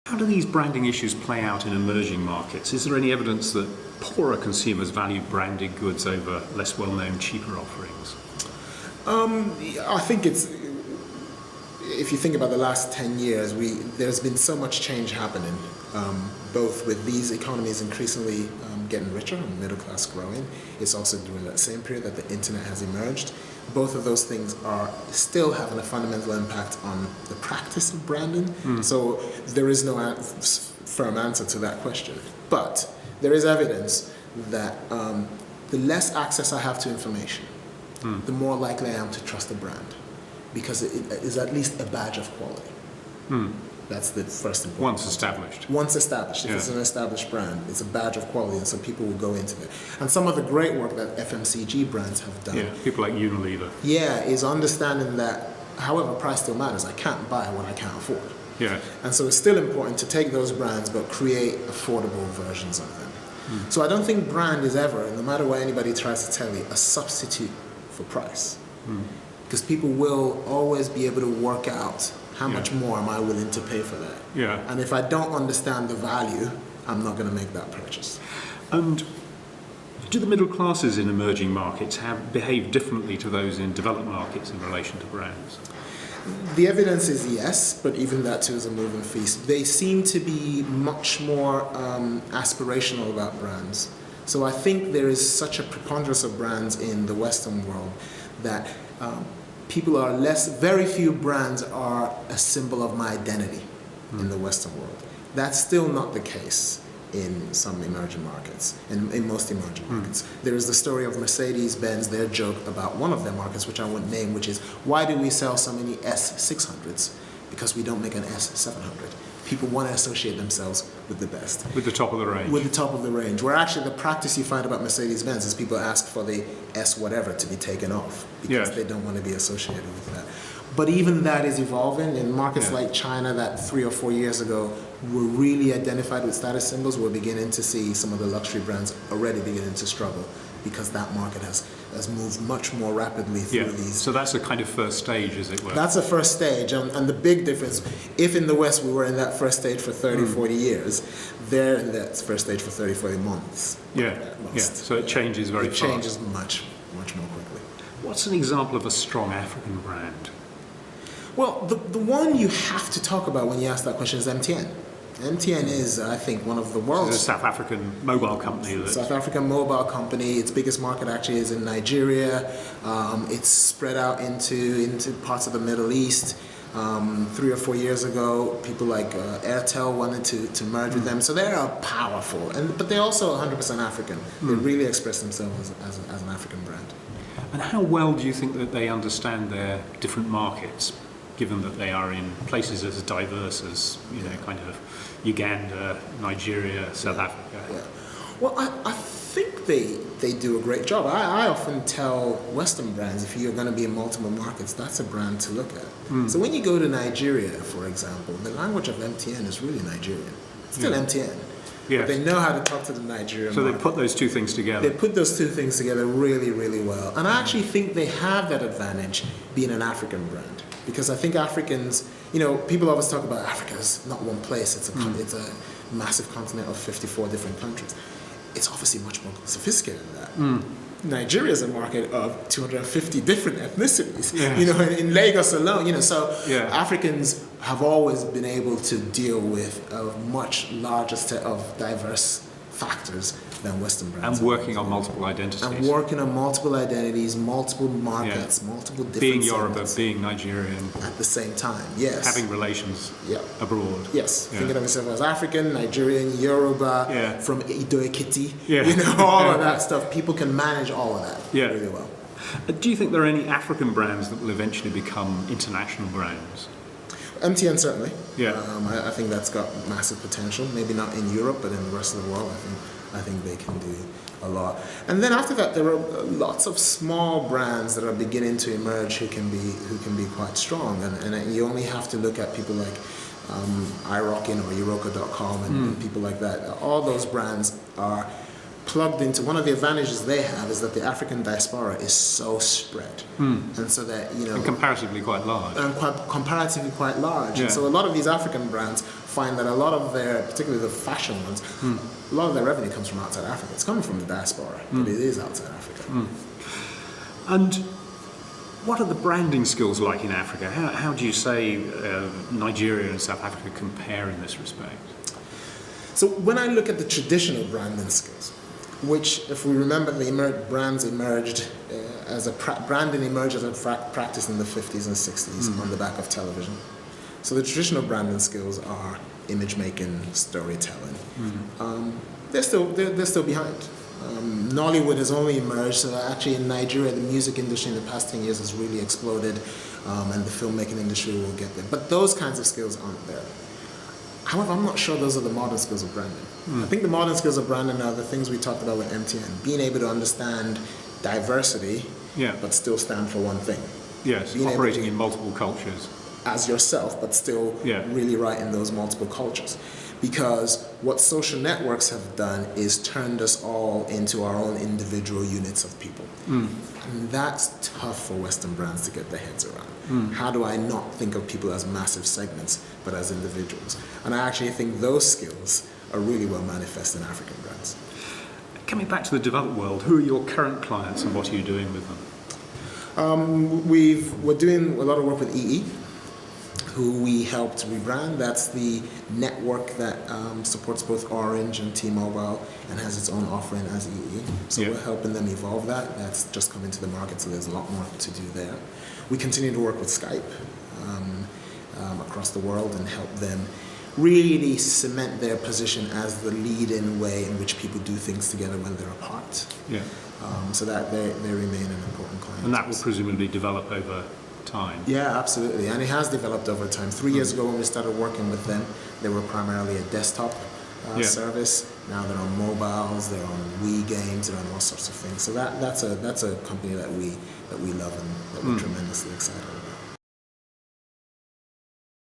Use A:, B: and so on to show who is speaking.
A: How do these branding issues play out in emerging markets? Is there any evidence that poorer consumers value branded goods over less well-known, cheaper offerings?
B: I think if you think about the last 10 years, there's been so much change happening, both with these economies increasingly getting richer and middle class growing. It's also during that same period that the internet has emerged. Both of those things are still having a fundamental impact on the practice of branding. So there is no firm answer to that question. But there is evidence that the less access I have to information, the more likely I am to trust a brand, because it is at least a badge of quality. That's the first important.
A: Once established.
B: Once established. If it's an established brand, it's a badge of quality, and so people will go into it. And some of the great work that FMCG brands have done,
A: people like Unilever,
B: is understanding that, however, price still matters. I can't buy what I can't afford. And so it's still important to take those brands but create affordable versions of them. So I don't think brand is ever, no matter what anybody tries to tell you, a substitute for price. Because people will always be able to work out how much more am I willing to pay for that. And if I don't understand the value, I'm not going to make that purchase.
A: And do the middle classes in emerging markets behave differently to those in developed markets in relation to brands?
B: The evidence is yes, but even that too is a moving feast. They seem to be much more aspirational about brands. So I think there is such a preponderance of brands in the Western world that people are very few brands are a symbol of my identity in the Western world. That's still not the case in some emerging markets, in most emerging markets. There is the story of Mercedes-Benz, their joke about one of their markets, which I won't name, which is, why do we sell so many S600s? Because we don't make an S700. People want to associate themselves with the best.
A: With the top of the range.
B: With the top of the range. Where actually the practice you find about Mercedes-Benz is people ask for the S whatever to be taken off because they don't want to be associated with that. But even that is evolving. In markets like China that 3 or 4 years ago were really identified with status symbols, we're beginning to see some of the luxury brands already beginning to struggle because that market has moved much more rapidly through these.
A: So that's a kind of first stage, as it were.
B: That's a first stage, and the big difference, if in the West we were in that first stage for 30, 40 years, they're in that first stage for 30, 40 months.
A: So it changes very fast.
B: It changes much more quickly.
A: What's an example of a strong African brand?
B: Well, the one you have to talk about when you ask that question is MTN. MTN is, I think, one of the world's...
A: It's a South African mobile company.
B: South African mobile company. Its biggest market actually is in Nigeria. It's spread out into parts of the Middle East. 3 or 4 years ago, people like Airtel wanted to merge with them. So they are powerful, but they're also 100% African. They really express themselves as an African brand.
A: And how well do you think that they understand their different markets, given that they are in places as diverse as, kind of Uganda, Nigeria, South Africa?
B: Well, I think they do a great job. I often tell Western brands, if you're going to be in multiple markets, that's a brand to look at. So when you go to Nigeria, for example, the language of MTN is really Nigerian. It's still MTN. But they know how to talk to the Nigerian market.
A: They put those two things together.
B: They put those two things together really, really well. And I actually think they have that advantage being an African brand. Because I think Africans, people always talk about Africa as not one place. It's a massive continent of 54 different countries. It's obviously much more sophisticated than that. Nigeria is a market of 250 different ethnicities, in Lagos alone, Africans have always been able to deal with a much larger set of diverse factors than Western brands.
A: And working on multiple identities.
B: And working on multiple identities, multiple markets, multiple different
A: being Yoruba, being Nigerian.
B: At the same time, yes.
A: Having relations abroad.
B: Yes. Thinking of yourself as African, Nigerian, Yoruba, from Ido Ekiti, all of that stuff. People can manage all of that really well.
A: Do you think there are any African brands that will eventually become international brands?
B: MTN certainly.
A: I
B: think that's got massive potential. Maybe not in Europe, but in the rest of the world, I think they can do a lot. And then after that, there are lots of small brands that are beginning to emerge who can be quite strong. And you only have to look at people like iRockin or Eureka.com and people like that. All those brands are plugged into, one of the advantages they have is that the African diaspora is so spread, and so that
A: and comparatively quite large,
B: and comparatively quite large.
A: Yeah.
B: And so a lot of these African brands find that a lot of their, particularly the fashion ones, a lot of their revenue comes from outside Africa. It's coming from the diaspora, but it is outside Africa.
A: And what are the branding skills like in Africa? How do you say Nigeria and South Africa compare in this respect?
B: So when I look at the traditional branding skills, which, if we remember, branding emerged as a practice in the 50s and 60s on the back of television. So the traditional branding skills are image making, storytelling. They're still behind. Nollywood has only emerged, so actually in Nigeria the music industry in the past 10 years has really exploded, and the filmmaking industry will get there. But those kinds of skills aren't there. However, I'm not sure those are the modern skills of branding. I think the modern skills of branding are the things we talked about with MTN, being able to understand diversity, but still stand for one thing.
A: Yes, being operating in multiple cultures.
B: As yourself, but still really right in those multiple cultures. Because what social networks have done is turned us all into our own individual units of people. And that's tough for Western brands to get their heads around. How do I not think of people as massive segments, but as individuals? And I actually think those skills are really well manifest in African brands.
A: Coming back to the developed world, who are your current clients and what are you doing with them?
B: We're doing a lot of work with EE, who we helped rebrand. That's the network that supports both Orange and T-Mobile and has its own offering as EE. So we're helping them evolve that. That's just come into the market, so there's a lot more to do there. We continue to work with Skype across the world and help them really cement their position as the leading way in which people do things together when they're apart. So that they remain an important client.
A: And that will presumably develop over time.
B: Yeah, absolutely. And it has developed over time. 3 years ago when we started working with them, they were primarily a desktop service. Now they're on mobiles, they're on Wii games, they're on all sorts of things. So that's a company that we love and that we're tremendously excited about.